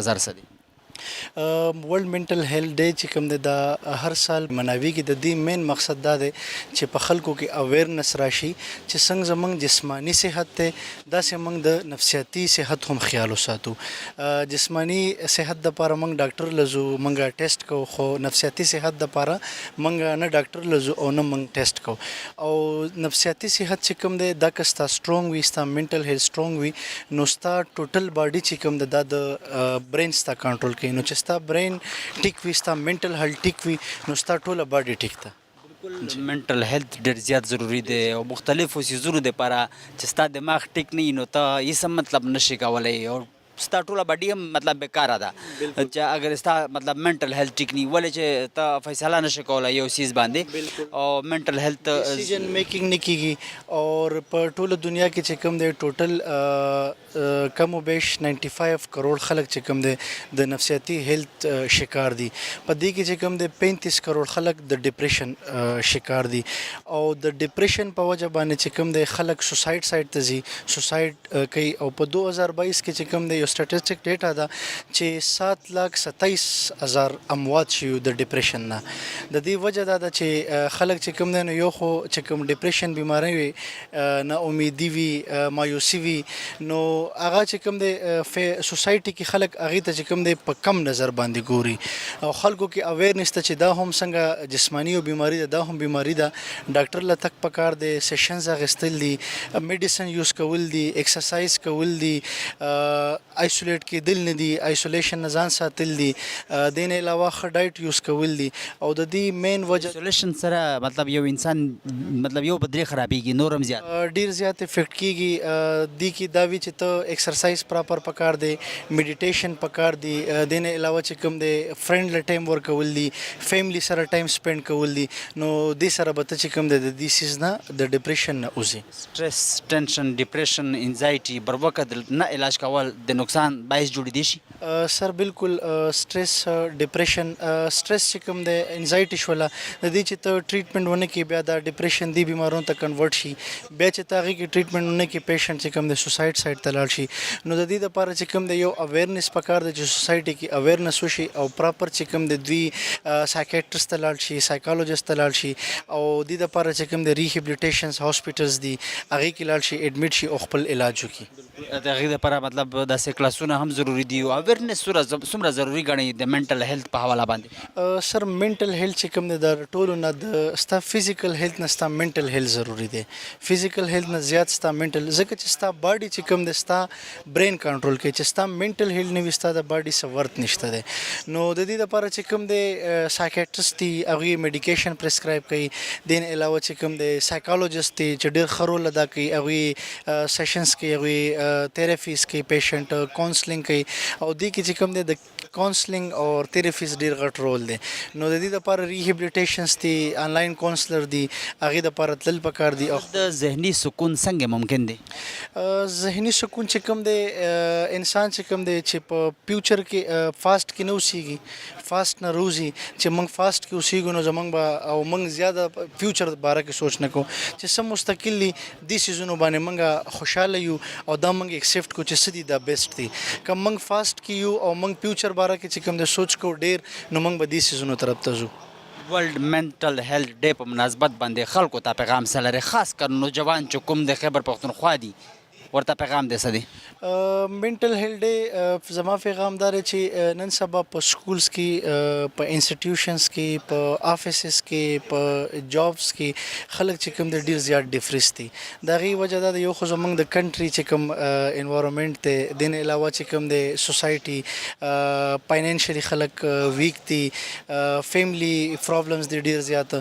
Speaker 3: نظر څه دی؟
Speaker 9: ورلد منټل هیلث ډے چې کوم دی دا هر سال مناویږي. د دې مین مقصد دا دی چې په خلکو کې اویرنس راشي چې څنګه زموږ جسمانی صحت دی داسې موږ د نفسیاتي صحت هم خیال وساتو. جسمانی صحت دپاره موږ ډاکټر لزو موږ ټیسټ کوو, خو نفسیاتي صحت دپاره موږ نه ډاکټر لزو او نه موږ ټیسټ کوو. او نفسیاتي صحت چې کوم دی دا که ستا سټرونګ وي, ستا منټل هیلث سټرونګ وي, نو ستا ټوټل باډي چې کوم دی دا د برین ستا کنټرول کوي. نو چې ستا برین ټیک وي, ستا منټل هیلث ټیک وي, نو ستا ټوله باډي ټیک ده.
Speaker 3: منټل هیلث ډېر زیات ضروری دی او مختلفو څیزونو دپاره چې ستا دماغ ټیک نه وي نو ته هېڅ هم مطلب نشي کولی, او ستا ټوله باډي هم مطلب بیکاره ده. چې اگر ستا مطلب منټل هیلث ټیک نه وي ولې چې ته فیصله نشي کولی یو څیز باندې, او منټل هیلث
Speaker 9: ډیسیژن میکنګ نه کیږي. او په ټوله دنیا کې چې کوم دی ټوټل کم و بیش 95 کروڑ خلک چې کوم دی د نفسیاتي هیلث شکار دي. په دې کې چې کوم دی 35 کروڑ خلک د ډپریشن شکار دي. او د ډپریشن په وجه باندې چې کوم دی خلک سوسایډ سایډ ته ځي, سوسایډ کوي. او په 2022 کې چې کوم دی سټیټسټک ډیټا ده چې 7,27,000 اموات شوي د ډپریشن نه. د دې وجه دا ده چې خلک چې کوم دی نو یو خو چې کوم ډپریشن بیماری وي, نا امیدي وي, مایوسي وي, نو هغه چې کوم دی سوسایټي کې خلک هغې ته چې کوم دی په کم نظر باندې ګوري. او خلکو کې اویرنس ته چې دا هم څنګه جسمانی او بیماری ده, دا هم بیماری ده, ډاکټر له تک پکار دی, سیشنز اخیستل دي, میډیسن یوز کول دي, ایکسرسایز کول دي, آیسولیټ کېدل نه دي, آیسولیشن نه ځان ساتل دي, دې نه علاوه ښه ډایټ یوز کول دي. او د دې مین وجه
Speaker 3: آیسولیشن سره مطلب یو انسان مطلب یو بدرې خرابېږي, نور هم زیات
Speaker 9: ډیر زیات افیکټ کیږي. دې کې دا وي چې ته ایکسرسایز پراپر پکار دی, میډیټیشن پکار دی, دې نه علاوه چې کوم دی فرینډ له ټایم ورکول دي, فیملی سره ټایم سپینډ کول دي. نو دې سره به ته چې کوم دی د دې سیز نه د ډپریشن نه وځي.
Speaker 3: سټرس, ټینشن, ډپریشن, انزایټي بر وخت نه علاج کول د نقصان باعث جوړېدی شي؟
Speaker 9: سر بالکل. سټرس, ډپریشن, سټرس چې کوم دی انزایټي شوله, د دې چې ته ټریټمنټ ونه کړې بیا دا ډپریشن دې بیمارونو ته کنورټ شي, بیا چې ته هغې کې ټریټمنټ ونه کړې پیشنټ چې کوم دی سوسایډ سایډ ته لاړ شي. نو د دې دپاره چې کوم دی یو اویرنس پکار دی چې سوسایټي کې اویرنس وشي, او پراپر چې کوم دی دوی سایکیټرسټ ته لاړ شي, سایکالوجسټ ته لاړ شي, او دې دپاره چې کوم دی ریهیبلیټیشنز هاسپیټلز دي هغې کې لاړ شي, ایډمیټ شي او خپل علاج وکړي.
Speaker 3: د هغې دپاره مطلب داسې کلاسونه هم ضروري دي او اویرنس څومره ضروري ګڼئ د منټل هیلث په حواله باندې؟
Speaker 9: سر منټل هیلث چې کوم دی د ټولو نه د ستا فزیکل هیلث نه ستا منټل هیلث ضروري دی. فزیکل هیلث نه زیات ستا منټل, ځکه چې ستا باډي چې کوم دی ستا برین کنټرول کوي. چې ستا منټل هیلث نه وي ستا د باډي څه ورت نشته دی. نو د دې دپاره چې کوم دی سایکیټرسټ دي هغوی میډیکیشن پرسکرایب کوي. دې نه علاوه چې کوم دی سایکالوجسټ دي چې ډېر ښه رول ادا کوي, هغوی سیشنز کوي, هغوی تھیراپیز کوي, پیشنټ کاونسلنګ کوي. او دی کې چې کوم دی د کاونسلینګ او تھراپیز ډیر غټ رول دی. نو د دې لپاره ریهابلیټیشنز دي، آنلاین کاونسلر دي، هغې دپاره تلل پکار دي. او
Speaker 3: د ذهني سکون څنګه ممکن دی؟
Speaker 9: ذهني سکون چې کوم دی انسان چې کوم دی چې په فیوچر کې فاسټ کې نه اوسېږي، فاسټ نه روزي. چې موږ فاسټ کې اوسېږو نو زموږ به او موږ زیاده فیوچر باره کې سوچ نه کوو چې سم مستقل دي دې سیزونو باندې موږ خوشحاله یو او دا موږ ایکسپټ کو چې څه دي دا بیسټ دي. که موږ فاسټ کې یو او موږ فیوچر باره کې چې کوم دی سوچ کوو ډېر، نو موږ به دې سیزونو طرف ته ځو.
Speaker 3: ورلد منټل هیلث ډے په مناسبت باندې خلکو ته پیغام څه لري، خاص کر نوجوان چې کوم د خیبر پښتونخوا دي ورته پیغام دی څه دی؟
Speaker 9: منټل هیلث ډے زما پیغام دا دی چې نن سبا په سکولز کې، په انسټیټیوشنز کې، په آفیسز کې، په جابس کې خلک چې کوم دی ډېر زیات ډفرس دي. د هغې وجه دا د یو خو زموږ د کنټري چې کوم انوایرمنټ دی، د نه علاوه چې کوم دی سوسایټي فاینانشلی خلک ویک دي، فیملی پرابلمز دي ډېر زیات.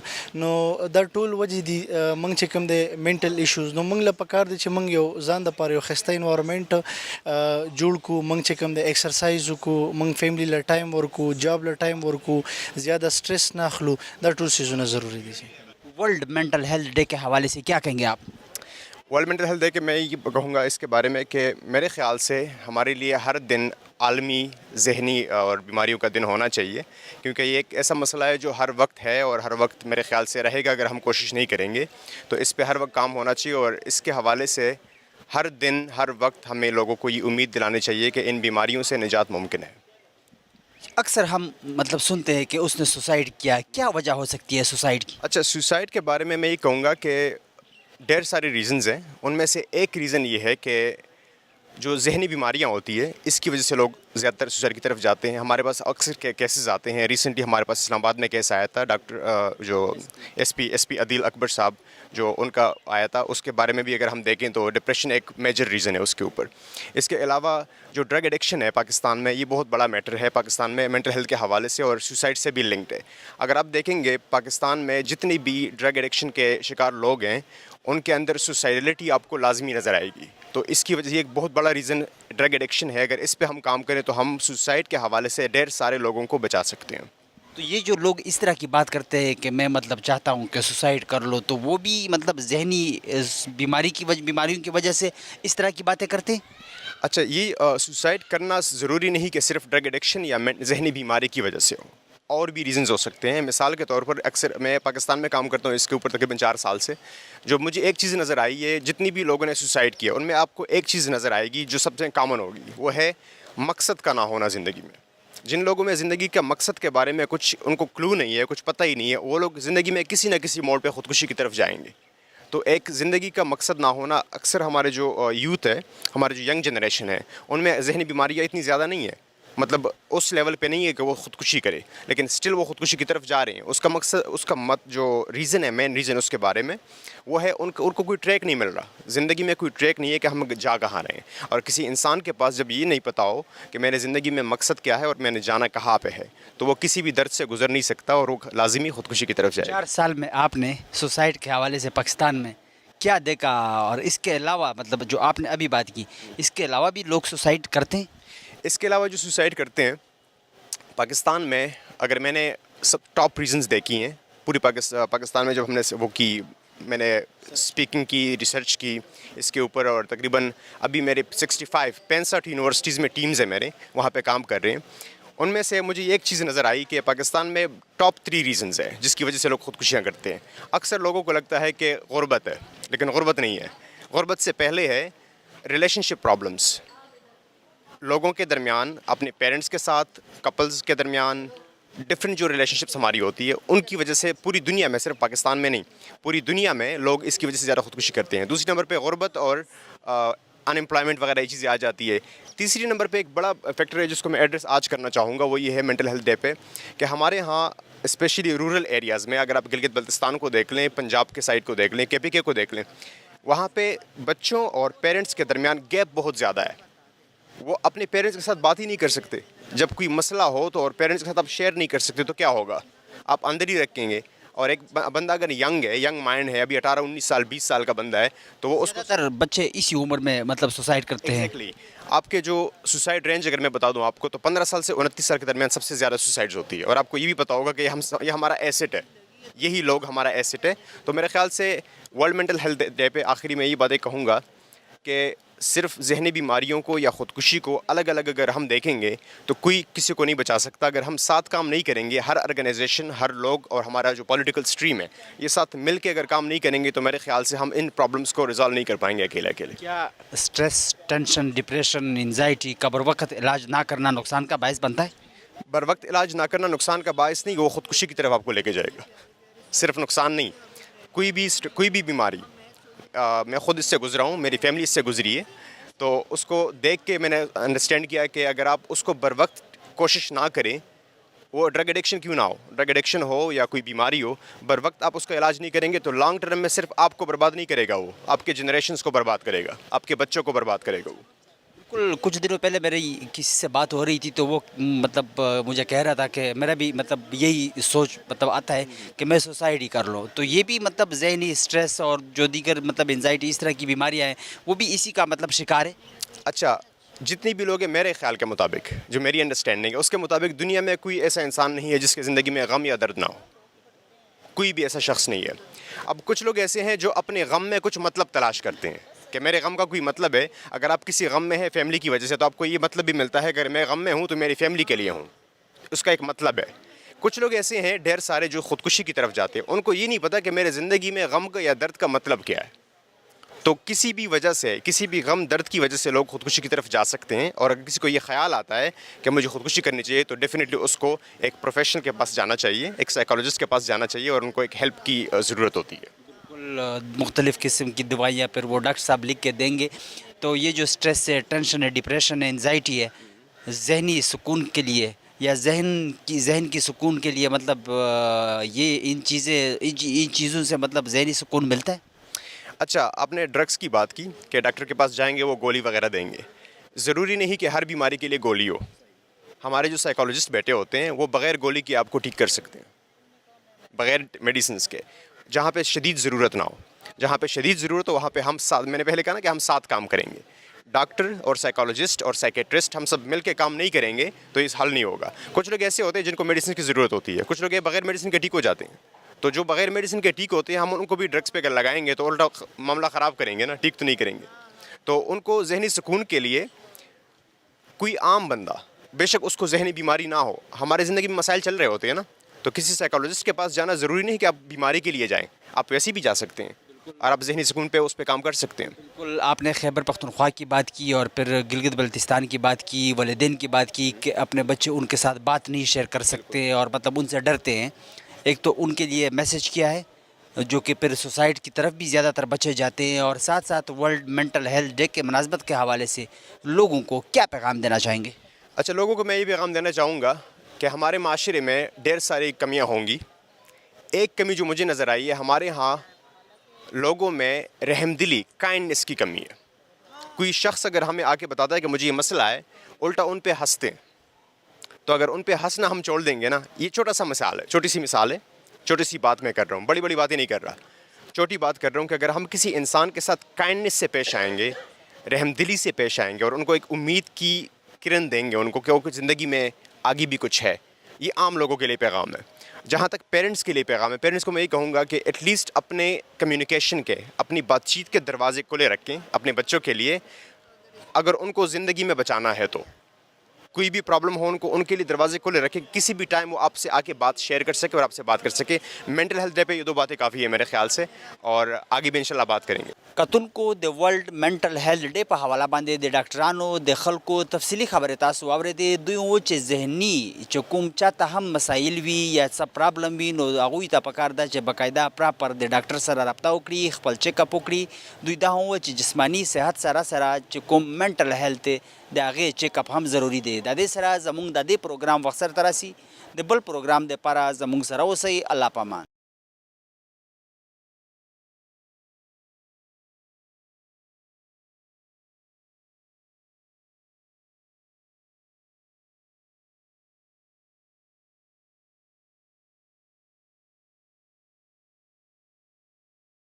Speaker 9: نو دا ټول وجې دي موږ چې کوم دی منټل ایشوز. نو موږ له پکار دی چې موږ یو ځان د لپاره یو ښایسته انوایرمنټ جوړ کړو. موږ چې کوم د ایکسرسایز وکړو، موږ فیملی له ټایم ورکړو، جاب له ټایم ورکړو، زیادہ سٹریس نہ اخلو. دا ټول چیزونه ضروری دي.
Speaker 3: ورلڈ منٹل ہیلتھ ڈے کے حوالے سے کیا کہیں گے آپ؟
Speaker 10: ورلڈ منٹل ہیلتھ ڈے کے میں یہ کہوں گا اس کے بارے میں کہ میرے خیال سے ہمارے لیے ہر دن عالمی ذہنی اور بیماریوں کا دن ہونا چاہیے، کیونکہ یہ ایک ایسا مسئلہ ہے جو ہر وقت ہے اور ہر وقت میرے خیال سے رہے گا اگر ہم کوشش نہیں کریں گے. تو اس پہ ہر وقت کام ہونا چاہیے اور اس کے حوالے سے ہر دن ہر وقت ہمیں لوگوں کو یہ امید دلانی چاہیے کہ ان بیماریوں سے نجات ممکن ہے.
Speaker 3: اکثر ہم مطلب سنتے ہیں کہ اس نے سوسائڈ کیا، کیا وجہ ہو سکتی ہے سوسائڈ کی؟
Speaker 10: اچھا، سوسائڈ کے بارے میں یہ کہوں گا کہ ڈھیر سارے ریزنز ہیں. ان میں سے ایک ریزن یہ ہے کہ جو ذہنی بیماریاں ہوتی ہے اس کی وجہ سے لوگ زیادہ تر سوسائڈ کی طرف جاتے ہیں. ہمارے پاس اکثر کیسز آتے ہیں. ریسنٹلی ہمارے پاس اسلام آباد میں کیس آیا تھا، ڈاکٹر جو ایس پی عدیل اکبر صاحب جو ان کا آیا تھا، اس کے بارے میں بھی اگر ہم دیکھیں تو ڈپریشن ایک میجر ریزن ہے اس کے اوپر. اس کے علاوہ جو ڈرگ ایڈکشن ہے پاکستان میں، یہ بہت بڑا میٹر ہے پاکستان میں مینٹل ہیلتھ کے حوالے سے اور سوسائڈ سے بھی لنکڈ ہے. اگر آپ دیکھیں گے پاکستان میں جتنی بھی ڈرگ ایڈکشن کے شکار لوگ ہیں ان کے اندر سوسائڈلٹی آپ کو لازمی نظر آئے گی. تو اس کی وجہ سے ایک بہت بڑا ریزن ڈرگ ایڈکشن ہے. اگر اس پہ ہم کام کریں تو ہم سوسائڈ کے حوالے سے ڈھیر سارے لوگوں کو بچا سکتے ہیں.
Speaker 3: تو یہ جو لوگ اس طرح کی بات کرتے ہیں کہ میں مطلب چاہتا ہوں کہ سوسائڈ کر لو، تو وہ بھی مطلب ذہنی بیماریوں کی وجہ سے اس طرح کی باتیں کرتے ہیں؟
Speaker 10: اچھا، یہ سوسائڈ کرنا ضروری نہیں کہ صرف ڈرگ ایڈکشن یا ذہنی بیماری کی وجہ سے ہو، اور بھی ریزنز ہو سکتے ہیں. مثال کے طور پر اکثر میں پاکستان میں کام کرتا ہوں اس کے اوپر تقریباً 4 سال سے. جو مجھے ایک چیز نظر آئی ہے، جتنی بھی لوگوں نے سوسائڈ کیا ان میں آپ کو ایک چیز نظر آئے گی جو سب سے کامن ہوگی، وہ ہے مقصد کا نہ ہونا زندگی میں. جن لوگوں میں زندگی کا مقصد کے بارے میں کچھ ان کو کلو نہیں ہے، کچھ پتہ ہی نہیں ہے، وہ لوگ زندگی میں کسی نہ کسی موڑ پہ خودکشی کی طرف جائیں گے. تو ایک زندگی کا مقصد نہ ہونا، اکثر ہمارے جو یوتھ ہے، ہمارے جو ینگ جنریشن ہے، ان میں ذہنی بیماریاں اتنی زیادہ نہیں ہیں. مطلب اس لیول پہ نہیں ہے کہ وہ خودکشی کرے، لیکن سٹل وہ خودکشی کی طرف جا رہے ہیں. اس کا مقصد، اس کا جو ریزن ہے، مین ریزن اس کے بارے میں وہ ہے ان کو کوئی ٹریک نہیں مل رہا. زندگی میں کوئی ٹریک نہیں ہے کہ ہم جا کہاں رہے ہیں. اور کسی انسان کے پاس جب یہ نہیں پتا ہو کہ میرے زندگی میں مقصد کیا ہے اور میں نے جانا کہاں پہ ہے، تو وہ کسی بھی درد سے گزر نہیں سکتا اور وہ لازمی خودکشی کی طرف جائے.
Speaker 3: 4 سال میں آپ نے سوسائڈ کے حوالے سے پاکستان میں کیا دیکھا، اور اس کے علاوہ مطلب جو آپ نے ابھی بات کی، اس کے علاوہ بھی لوگ سوسائڈ کرتے ہیں؟
Speaker 10: اس کے علاوہ جو سوسائڈ کرتے ہیں پاکستان میں، اگر میں نے سب ٹاپ ریزنز دیکھی ہیں پوری پاکستان میں، جب ہم نے وہ کی، میں نے اسپیکنگ کی، ریسرچ کی اس کے اوپر، اور تقریباً ابھی میرے 65 یونیورسٹیز میں ٹیمز ہیں میرے، وہاں پہ کام کر رہے ہیں. ان میں سے مجھے ایک چیز نظر آئی کہ پاکستان میں ٹاپ 3 ریزنز ہیں جس کی وجہ سے لوگ خودکشیاں کرتے ہیں. اکثر لوگوں کو لگتا ہے کہ غربت ہے، لیکن غربت نہیں ہے. غربت سے پہلے ہے ریلیشن شپ پرابلمس. لوگوں کے درمیان، اپنے پیرنٹس کے ساتھ، کپلز کے درمیان ڈفرینٹ جو ریلیشن شپس ہماری ہوتی ہے، ان کی وجہ سے پوری دنیا میں، صرف پاکستان میں نہیں، پوری دنیا میں لوگ اس کی وجہ سے زیادہ خودکشی کرتے ہیں. دوسری نمبر پہ غربت اور ان امپلائمنٹ وغیرہ یہ چیزیں آ جاتی ہے. تیسری نمبر پہ ایک بڑا فیکٹر ہے جس کو میں ایڈریس آج کرنا چاہوں گا، وہ یہ ہے منٹل ہیلتھ ڈے پہ، کہ ہمارے ہاں اسپیشلی رورل ایریاز میں، اگر آپ گلگت بلتستان کو دیکھ لیں، پنجاب کے سائڈ کو دیکھ لیں، KPK کو دیکھ لیں، وہاں پہ بچوں اور پیرنٹس کے درمیان گیپ بہت زیادہ ہے. وہ اپنے پیرنٹس کے ساتھ بات ہی نہیں کر سکتے. جب کوئی مسئلہ ہو تو اور پیرنٹس کے ساتھ آپ شیئر نہیں کر سکتے تو کیا ہوگا؟ آپ اندر ہی رکھیں گے. اور ایک بندہ اگر ینگ مائنڈ ہے, ابھی 18-19 سال 20 سال کا بندہ ہے, تو وہ اس کو
Speaker 3: زیادہ تر بچے اسی عمر میں مطلب سوسائڈ کرتے ہیں.
Speaker 10: ایگزیکٹلی آپ کے جو سوسائڈ رینج اگر میں بتا دوں آپ کو, تو 15 سال سے 29 سال کے درمیان سب سے زیادہ سوسائڈز ہوتی ہے. اور آپ کو یہ بھی پتا ہوگا کہ یہ ہمارا ایسٹ ہے, یہی لوگ ہمارا ایسٹ ہے. تو میرے خیال سے ورلڈ مینٹل ہیلتھ ڈے پہ آخری میں یہ باتیں کہوں گا کہ صرف ذہنی بیماریوں کو یا خودکشی کو الگ الگ اگر ہم دیکھیں گے تو کوئی کسی کو نہیں بچا سکتا. اگر ہم ساتھ کام نہیں کریں گے, ہر آرگنائزیشن, ہر لوگ اور ہمارا جو پولیٹیکل سٹریم ہے, یہ ساتھ مل کے اگر کام نہیں کریں گے تو میرے خیال سے ہم ان پرابلمس کو ریزالو نہیں کر پائیں گے اکیلے.
Speaker 3: کیا اسٹریس, ٹینشن, ڈپریشن, انزائٹی کا بر وقت علاج نہ کرنا نقصان کا باعث بنتا ہے؟
Speaker 10: بر وقت علاج نہ کرنا نقصان کا باعث نہیں, وہ خودکشی کی طرف آپ کو لے کے جائے گا. صرف نقصان نہیں, کوئی بھی بیماری, میں خود اس سے گزرا ہوں, میری فیملی اس سے گزری ہے, تو اس کو دیکھ کے میں نے انڈرسٹینڈ کیا کہ اگر آپ اس کو بر وقت کوشش نہ کریں, وہ ڈرگ ایڈکشن کیوں نہ ہو, ڈرگ ایڈکشن ہو یا کوئی بیماری ہو, بر وقت آپ اس کا علاج نہیں کریں گے تو لانگ ٹرم میں صرف آپ کو برباد نہیں کرے گا, وہ آپ کے جنریشنز کو برباد کرے گا, آپ کے بچوں کو برباد کرے گا. وہ
Speaker 3: بالکل. کچھ دنوں پہلے میری کسی سے بات ہو رہی تھی تو وہ مطلب مجھے کہہ رہا تھا کہ میرا بھی مطلب یہی سوچ مطلب آتا ہے کہ میں سوسائڈ ہی کر لوں. تو یہ بھی مطلب ذہنی اسٹریس اور جو دیگر مطلب انزائٹی اس طرح کی بیماریاں ہیں وہ بھی اسی کا مطلب شکار ہے.
Speaker 10: اچھا, جتنی بھی لوگ ہیں میرے خیال کے مطابق, جو میری انڈرسٹینڈنگ ہے اس کے مطابق, دنیا میں کوئی ایسا انسان نہیں ہے جس کی زندگی میں غم یا درد نہ ہو. کوئی بھی ایسا شخص نہیں ہے. اب کچھ لوگ ایسے ہیں جو اپنے غم میں کچھ مطلب تلاش کرتے ہیں کہ میرے غم کا کوئی مطلب ہے. اگر آپ کسی غم میں ہیں فیملی کی وجہ سے, تو آپ کو یہ مطلب بھی ملتا ہے اگر میں غم میں ہوں تو میری فیملی کے لیے ہوں, اس کا ایک مطلب ہے. کچھ لوگ ایسے ہیں ڈھیر سارے جو خودکشی کی طرف جاتے ہیں, ان کو یہ نہیں پتا کہ میرے زندگی میں غم کا یا درد کا مطلب کیا ہے. تو کسی بھی وجہ سے, کسی بھی غم درد کی وجہ سے لوگ خودکشی کی طرف جا سکتے ہیں. اور اگر کسی کو یہ خیال آتا ہے کہ مجھے خودکشی کرنی چاہیے تو ڈیفینیٹلی اس کو ایک پروفیشنل کے پاس جانا چاہیے, ایک سائیکالوجسٹ کے پاس جانا چاہیے, اور ان کو ایک ہیلپ کی ضرورت ہوتی ہے.
Speaker 3: مختلف قسم کی دوائیاں پھر وہ ڈاکٹر صاحب لکھ کے دیں گے. تو یہ جو اسٹریس ہے, ٹینشن ہے, ڈپریشن ہے, انزائٹی ہے, ذہنی سکون کے لیے یا ذہن کی سکون کے لیے مطلب یہ ان چیزوں سے مطلب ذہنی سکون ملتا ہے.
Speaker 10: اچھا, آپ نے ڈرگس کی بات کی کہ ڈاکٹر کے پاس جائیں گے وہ گولی وغیرہ دیں گے. ضروری نہیں کہ ہر بیماری کے لیے گولی ہو. ہمارے جو سائیکالوجسٹ بیٹھے ہوتے ہیں وہ بغیر گولی کی آپ کو ٹھیک کر سکتے ہیں, بغیر میڈیسنس کے. جہاں پہ شدید ضرورت نہ ہو, جہاں پہ شدید ضرورت ہو وہاں پہ ہم ساتھ, میں نے پہلے کہا نا کہ ہم ساتھ کام کریں گے. ڈاکٹر اور سائیکالوجسٹ اور سائیکیٹرسٹ ہم سب مل کے کام نہیں کریں گے تو اس حل نہیں ہوگا. کچھ لوگ ایسے ہوتے ہیں جن کو میڈیسن کی ضرورت ہوتی ہے, کچھ لوگ بغیر میڈیسن کے ٹھیک ہو جاتے ہیں. تو جو بغیر میڈیسن کے ٹھیک ہوتے ہیں ہم ان کو بھی ڈرگس پہ اگر لگائیں گے تو الٹا معاملہ خراب کریں گے نا, ٹھیک تو نہیں کریں گے. تو ان کو ذہنی سکون کے لیے کوئی عام بندہ, بے شک اس کو ذہنی بیماری نہ ہو, ہمارے زندگی میں مسائل چل رہے ہوتے ہیں نا, تو کسی سائیکالوجسٹ کے پاس جانا ضروری نہیں کہ آپ بیماری کے لیے جائیں, آپ ویسے بھی جا سکتے ہیں اور آپ ذہنی سکون پہ اس پہ کام کر سکتے ہیں.
Speaker 3: بالکل. آپ نے خیبر پختونخوا کی بات کی اور پھر گلگت بلتستان کی بات کی, والدین کی بات کی کہ اپنے بچے ان کے ساتھ بات نہیں شیئر کر سکتے اور مطلب ان سے ڈرتے ہیں. ایک تو ان کے لیے میسج کیا ہے جو کہ پھر سوسائڈ کی طرف بھی زیادہ تر بچے جاتے ہیں, اور ساتھ ساتھ ورلڈ مینٹل ہیلتھ ڈے کے مناسبت کے حوالے سے لوگوں کو کیا پیغام دینا چاہیں گے؟
Speaker 10: اچھا, لوگوں کو میں یہ پیغام دینا چاہوں گا کہ ہمارے معاشرے میں ڈھیر ساری کمیاں ہوں گی. ایک کمی جو مجھے نظر آئی ہے, ہمارے ہاں لوگوں میں رحم دلی, کائنڈنس کی کمی ہے. کوئی شخص اگر ہمیں آ کے بتاتا ہے کہ مجھے یہ مسئلہ ہے, الٹا ان پہ ہنستے ہیں. تو اگر ان پہ ہنسنا ہم چھوڑ دیں گے نا, یہ چھوٹا سا مثال ہے, چھوٹی سی مثال ہے, چھوٹی سی بات میں کر رہا ہوں, بڑی باتیں نہیں کر رہا, چھوٹی بات کر رہا ہوں کہ اگر ہم کسی انسان کے ساتھ کائنڈنس سے پیش آئیں گے, رحم دلی سے پیش آئیں گے اور ان کو ایک امید کی کرن دیں گے, ان کو کہ زندگی میں آگے بھی کچھ ہے. یہ عام لوگوں کے لیے پیغام ہے. جہاں تک پیرنٹس کے لیے پیغام ہے, پیرنٹس کو میں یہ کہوں گا کہ ایٹ لیسٹ اپنے کمیونیکیشن کے, اپنی بات چیت کے دروازے کھلے رکھیں اپنے بچوں کے لیے. اگر ان کو زندگی میں بچانا ہے تو کوئی بھی پرابلم ہو, ان کے لیے دروازے کھلے رکھیں, کسی بھی ٹائم وہ آپ سے آ کے بات شیئر کر سکے اور آپ سے بات کر سکے. مینٹل ہیلتھ ڈے پہ یہ 2 باتیں کافی ہے میرے خیال سے, اور آگے بھی انشاءاللہ بات کریں گے.
Speaker 3: کتن کو د ورلڈ مینٹل هیلث ډے په حواله باندې د ډاکټرانو د خلکو تفصیلی خبرې تاسو واورېدې. دوی و چې ذهني چې کوم چاته هم مسایل وي یا څه پرابلم وي نو هغوی ته پکار ده چې باقاعده پراپر د ډاکټر سره رابطه وکړي, خپل چیک اپ وکړي. دوی دا هم و چې جسمانی صحت سره سره چې کوم مینټل هیلث د هغې چیک اپ هم ضروري دی. د دې سره زموږ د دې پروګرام وخت سره راسي. د بل پروګرام دپاره زموږ سره اوسئ. الله پامان.